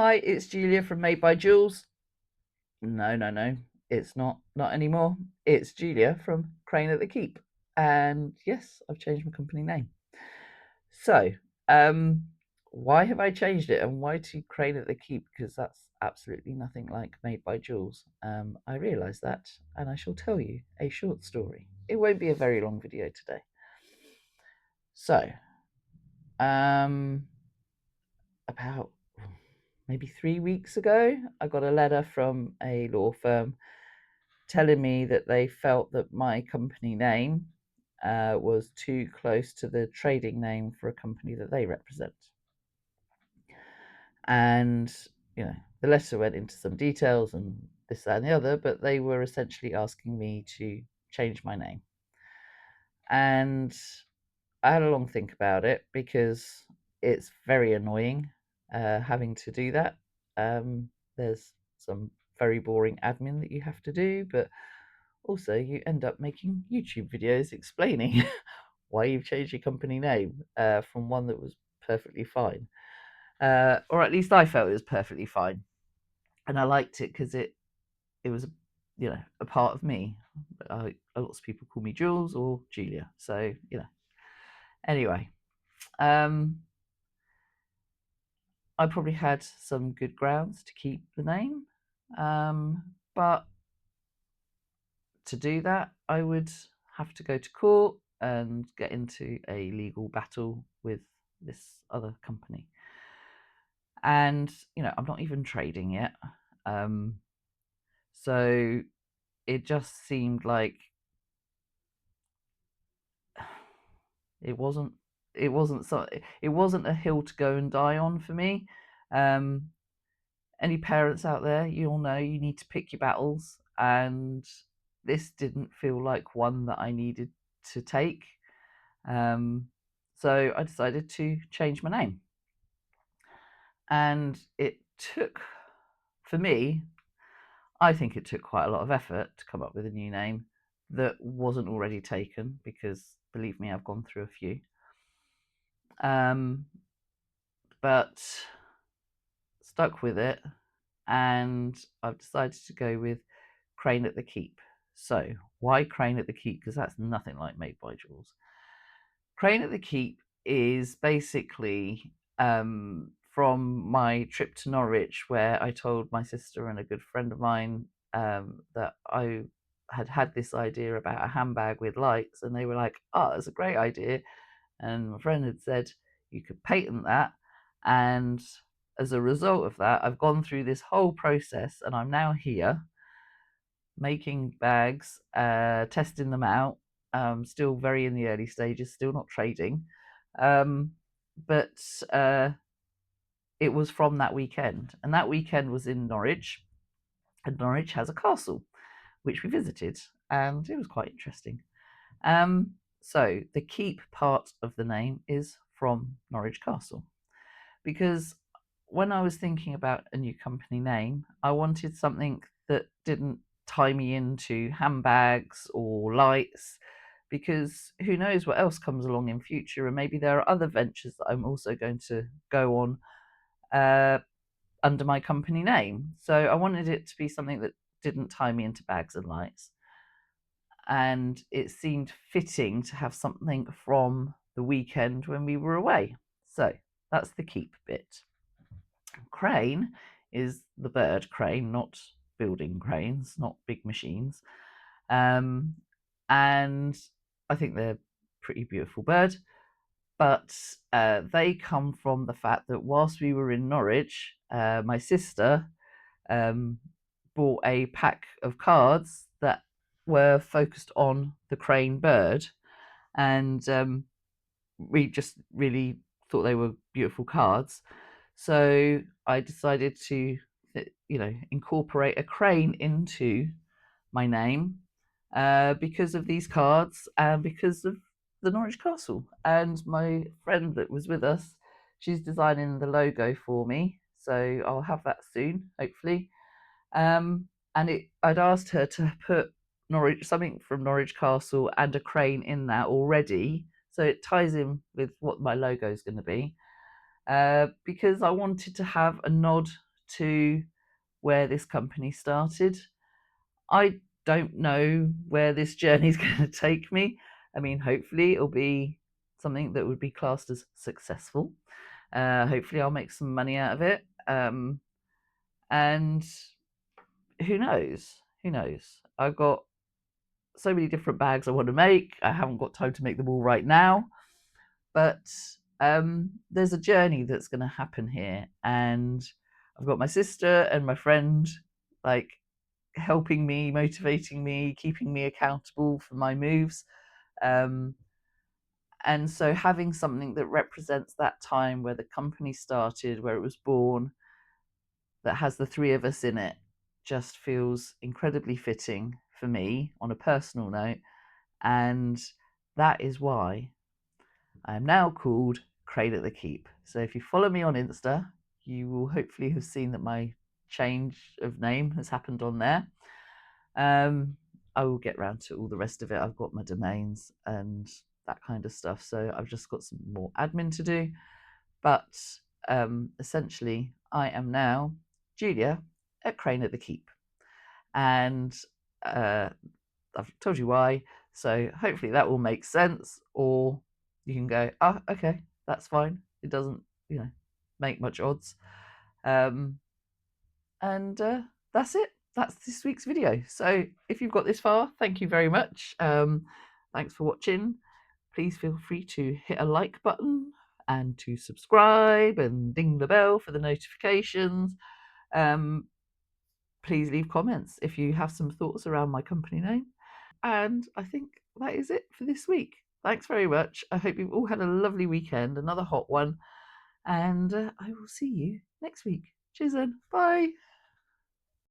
Hi, it's Julia from Made by Jules. No, it's not anymore. It's Julia from Crane at the Keep. And yes, I've changed my company name. So, um, why have I changed it and why to Crane at the Keep? Because that's absolutely nothing like Made by Jules. I realise that, and I shall tell you a short story. It won't be a very long video today. So, um, about maybe 3 weeks ago, I got a letter from a law firm telling me that they felt that my company name was too close to the trading name for a company that they represent. And, the letter went into some details and this, that, and the other, but they were essentially asking me to change my name. And I had a long think about it because it's very annoying having to do that. There's some very boring admin that you have to do, but also you end up making YouTube videos explaining why you've changed your company name from one that was perfectly fine, or at least I felt it was perfectly fine, and I liked it because it was a part of me. Lots of people call me Jules or Julia, so Anyway, um, I probably had some good grounds to keep the name, but to do that, I would have to go to court and get into a legal battle with this other company. And, I'm not even trading yet. Um, so it just seemed like it wasn't it wasn't a hill to go and die on for me. Um, any parents out there, you'll know you need to pick your battles, and this didn't feel like one that I needed to take. So I decided to change my name. And it took, for me, I think it took quite a lot of effort to come up with a new name that wasn't already taken, because believe me, I've gone through a few. But stuck with it, and I've decided to go with Crane at the Keep. So, why Crane at the Keep? Because that's nothing like Made by Jules. Crane at the Keep is basically from my trip to Norwich, where I told my sister and a good friend of mine that I had this idea about a handbag with lights, and they were like, "Oh, that's a great idea." And my friend had said, "You could patent that." And as a result of that, I've gone through this whole process, and I'm now here making bags, testing them out. Still very in the early stages, still not trading. But it was from that weekend, and that weekend was in Norwich, and Norwich has a castle, which we visited, and it was quite interesting. So the keep part of the name is from Norwich Castle, because when I was thinking about a new company name, I wanted something that didn't tie me into handbags or lights, because who knows what else comes along in future, and maybe there are other ventures that I'm also going to go on under my company name. So I wanted it to be something that didn't tie me into bags and lights, and it seemed fitting to have something from the weekend when we were away. So that's the keep bit. Crane is the bird crane, not building cranes, not big machines. Um, and I think they're a pretty beautiful bird. But they come from the fact that whilst we were in Norwich, my sister um, bought a pack of cards that were focused on the crane bird, and we just really thought they were beautiful cards. So I decided to, incorporate a crane into my name because of these cards and because of the Norwich Castle. And my friend that was with us, she's designing the logo for me, so I'll have that soon, hopefully. I'd asked her to put Norwich, something from Norwich Castle, and a crane in that already, so it ties in with what my logo is going to be. Because I wanted to have a nod to where this company started. I don't know where this journey is going to take me. I mean, hopefully it'll be something that would be classed as successful. Hopefully I'll make some money out of it. And who knows? Who knows? I've got so many different bags I want to make. I haven't got time to make them all right now. But there's a journey that's going to happen here. And I've got my sister and my friend, like, helping me, motivating me, keeping me accountable for my moves. And so having something that represents that time where the company started, where it was born, that has the three of us in it, just feels incredibly fitting for me on a personal note. And that is why I am now called Crane at the Keep. So if you follow me on Insta, you will hopefully have seen that my change of name has happened on there. I will get round to all the rest of it. I've got my domains and that kind of stuff. So I've just got some more admin to do. But essentially, I am now Julia at Crane at the Keep. And I've told you why. So hopefully that will make sense. Or you can go, oh, okay, that's fine. It doesn't, make much odds. And that's it. That's this week's video. So if you've got this far, thank you very much. Thanks for watching. Please feel free to hit a like button and to subscribe and ding the bell for the notifications. Please leave comments if you have some thoughts around my company name. And I think that is it for this week. Thanks very much. I hope you've all had a lovely weekend, another hot one. And I will see you next week. Cheers then. Bye.